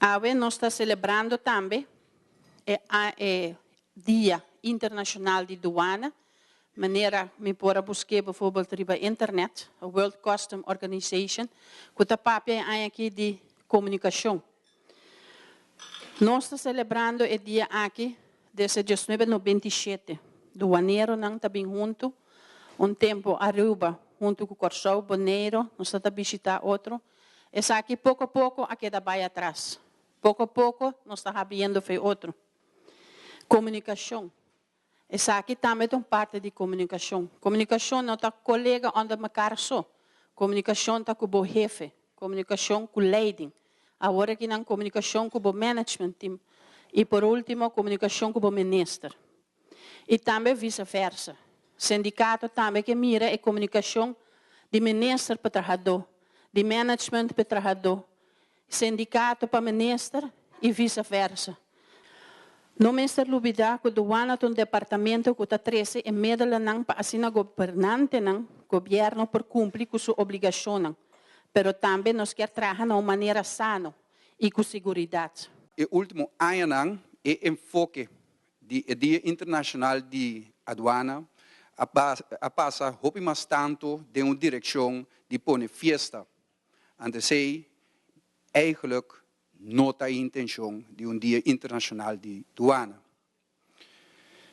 Ave nós está celebrando também o Dia Internacional de Douana, maneira me pôr buscar, bijvoorbeeld, riba internet, a World Customs Organization, que está papel aqui de comunicação. Nós estamos celebrando o dia aqui, desde 1997. Doaneiro não está bem junto, tempo arriba, junto com o Corsão, Boneiro, nós estamos visitar outro. Essa aqui, pouco a pouco, aqui da vai atrás. Pouco a pouco, nós estamos vendo outro. Comunicação. Essa aqui também é uma parte de comunicação. Comunicação não está com colega onde me só. Comunicação está com o chefe. Comunicação com o leading. Agora que não comunicação com o management team. E por último, comunicação com o minister. E também vice-versa. Sindicato também que mira a comunicação de minister para trabalhador, de management para trabalhador, sindicato para minister e vice-versa. Não me está olvidar que o douana é um departamento que está 13 e meio para assinar governante, governo por cumprir com sua obrigação. Mas também nós queremos trabalhar de uma maneira sana e com segurança. O último ano é o enfoque do Dia Internacional de Aduana a passar mais tanto de uma direção de pôr festa. Antes sei, eigenlijk não tem a intenção de Dia Internacional de Douana.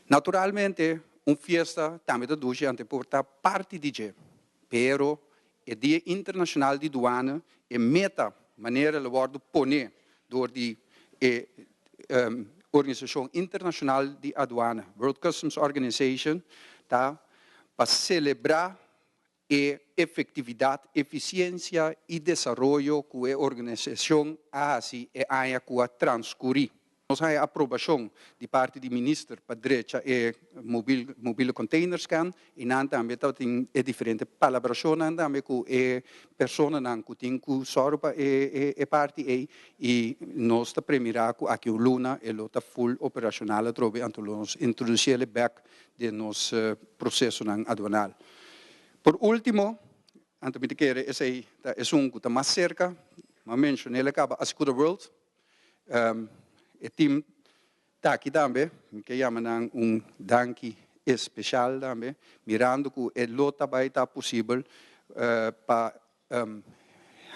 Naturalmente, uma festa também deduz ante portar parte de je, pero o Dia Internacional de Douana é meta maneira de worden poner door die Organisação Internacional de Aduana, World Customs Organization, tá, para celebrar a efetividade, eficiência e desenvolvimento que a organização assim é que a transcorrer. Nós temos a aprovação de parte do ministro para a direita e mobile containers can e não também tem diferente palabração também com a pessoa que tem que sorpa e parte e nós está premirar que aqui o Luna é lota full operacional trobe anto nós introduzir back de nosso processo aduanal. Por último, antes de que esse é que está mais cerca, mas mencionei ele acaba a Secure World. O time está aqui também, que chamam danke especial também, mirando que é lota vai estar possível para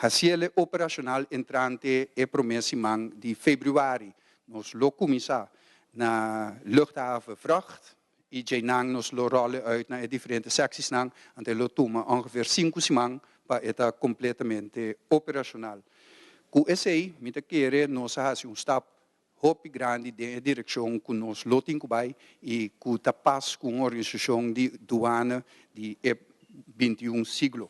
fazer operacional entrante e promessa de fevereiro. Nós lo começar na luchthaven vracht e já nós lo rollen uit naar diferentes secties nang, até lo toma ongeveer 5 semanas para estar completamente operacional. Com esse aí, me querer nós fazer stap hoop grande de direção que nós loting vai e que está paz com a organização de douana de 21 siglo.